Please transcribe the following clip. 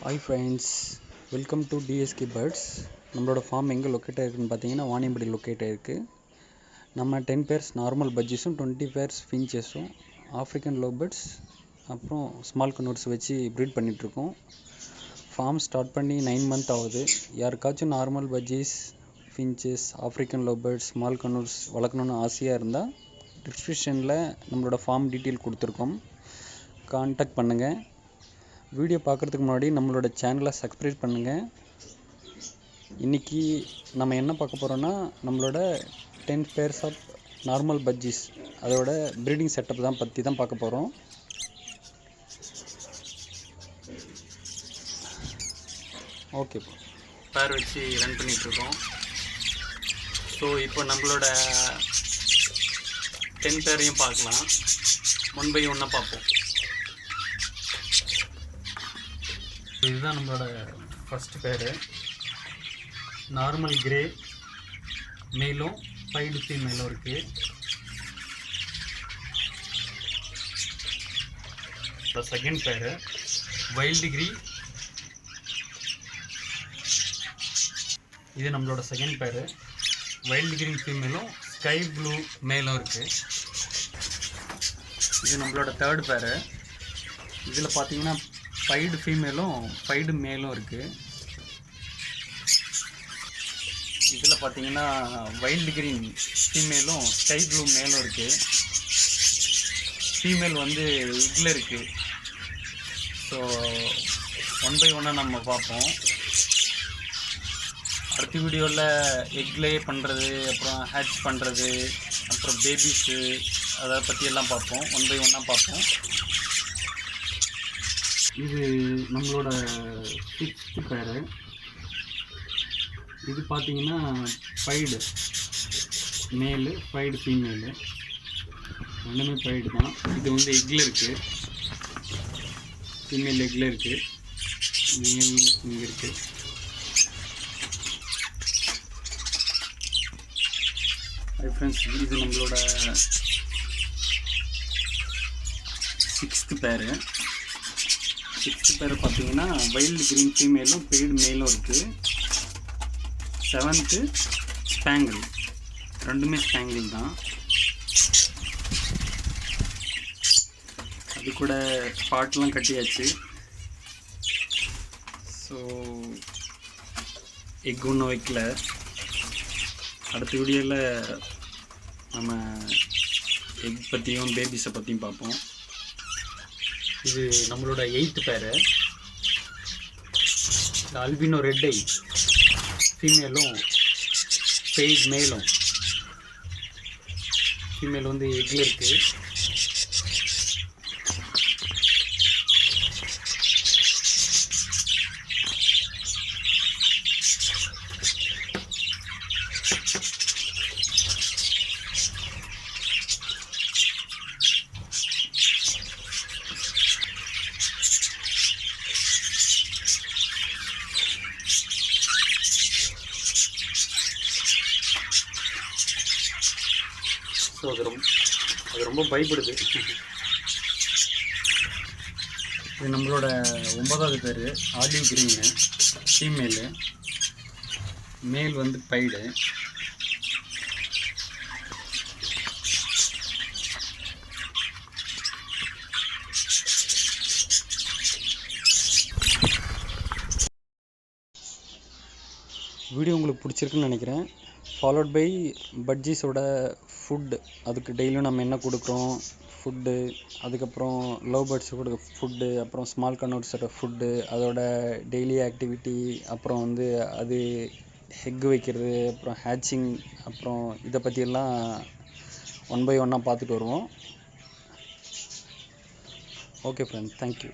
Hi friends, welcome to DSK Birds. நம்மளோட farm எங்கே locate ஆகிருக்குன்னு பார்த்தீங்கன்னா வாணியம்படி லொக்கேட் ஆகிருக்கு. நம்ம 10 பேர்ஸ் நார்மல் பஜ்ஜீஸும் 20 பேர்ஸ் ஃபின்ச்சஸும் ஆஃப்ரிக்கன் லவ்பர்ட்ஸ் அப்புறம் ஸ்மால் கனூர்ஸ் வச்சு ப்ரீட் பண்ணிகிட்ருக்கோம். ஃபார்ம் ஸ்டார்ட் பண்ணி 9 மந்த் ஆகுது. யாருக்காச்சும் normal budgies, finches, African lovebirds, small conures வளர்க்கணுன்னு ஆசையாக இருந்தால் டிஸ்கிரிப்ஷனில் நம்மளோட ஃபார்ம் டீட்டெயில் கொடுத்துருக்கோம். கான்டாக்ட் பண்ணுங்கள். வீடியோ பார்க்குறதுக்கு முன்னாடி நம்மளோட சேனலை சப்ஸ்கிரைப் பண்ணுங்கள். இன்றைக்கி நம்ம என்ன பார்க்க போகிறோன்னா நம்மளோட 10 பேர்ஸ் ஆஃப் நார்மல் பஜ்ஜீஸ் அதோட ப்ரீடிங் செட்டப் தான் பற்றி தான் பார்க்க போகிறோம். ஓகே, பேர் வச்சு ரன் பண்ணிகிட்ருக்கோம். ஸோ இப்போ நம்மளோட 10 பேரையும் பார்க்கலாம். 1 by 1 பார்ப்போம். இதுதான் நம்மளோட ஃபஸ்ட் பேர். நார்மல் கிரே மேலும் பைடு ஃபீமேலும் இருக்குது. செகண்ட் பேர் வைல்டு கிரீன். இது நம்மளோட செகண்ட் பேர். வைல்டு கிரீன் ஃபீமேலும் ஸ்கை ப்ளூ மேலும் இருக்குது. இது நம்மளோட தேர்ட் பேர். இதில் பார்த்தீங்கன்னா பைடு ஃபீமேலும் பைடு மேலும் இருக்குது. இதில் பார்த்தீங்கன்னா வைல்டு கிரீன் ஃபீமேலும் ஸ்கை ப்ளூ மேலும் இருக்குது. ஃபீமேல் வந்து இதில் இருக்குது. ஸோ 1 by 1 நம்ம பார்ப்போம். அடுத்த வீடியோவில் எக் லே பண்ணுறது, அப்புறம் ஹேட்ச் பண்ணுறது, அப்புறம் பேபிஸு அதை பற்றியெல்லாம் பார்ப்போம். 1 by 1 பார்ப்போம். இது நம்மளோட 6th பேர். இது பார்த்தீங்கன்னா பைடு மேலு, பைடு ஃபீமேலு, ரெண்டுமே பைடு தான். இது வந்து எக்கில் இருக்குது. ஃபீமேல் எக்கில் இருக்குது, மேல் இங்கே இருக்குது. ஹாய் ஃப்ரெண்ட்ஸ், இது நம்மளோட 6th பேர். 6th பேர் பார்த்தீங்கன்னா வைல்டு கிரீன் ஃபீமேலும் பெய்டு மேலும் இருக்குது. 7th ஸ்பேங்கிள், ரெண்டுமே ஸ்பேங்கிள் தான். அது கூட பாட்டெலாம் கட்டியாச்சு. ஸோ எக் ஒன்றும் வைக்கல. அடுத்த வீடியோவில் நம்ம எக் பற்றியும் பேபிஸை பற்றியும் பார்ப்போம். இது நம்மளோட 8th பேர். அல்பினோ ரெட் ஐ ஃபீமேலும் பெய்ட் மேலும். ஃபீமேல் வந்து எக்கில் இருக்குது. ஸோ அது ரொம்ப பயப்படுது. இது நம்மளோட 9வது பேர் ஆலிவ் கிரீனு ஃபீமேலு. மேல் வந்து பைடு. வீடியோ உங்களுக்கு பிடிச்சிருக்குன்னு நினைக்கிறேன். ஃபாலோட் பை பட்ஜீஸோட ஃபுட்டு. அதுக்கு டெய்லியும் நம்ம என்ன கொடுக்குறோம் ஃபுட்டு, அதுக்கப்புறம் லவ் பேர்ட்ஸு கொடுக்க ஃபுட்டு, அப்புறம் ஸ்மால் கனூர்ஸோட ஃபுட்டு, அதோட டெய்லி ஆக்டிவிட்டி, அப்புறம் வந்து அது எக் வைக்கிறது, அப்புறம் ஹேட்சிங், அப்புறம் இதை பற்றியெல்லாம் 1 by 1 பார்த்துட்டு வருவோம். Okay friends, thank you.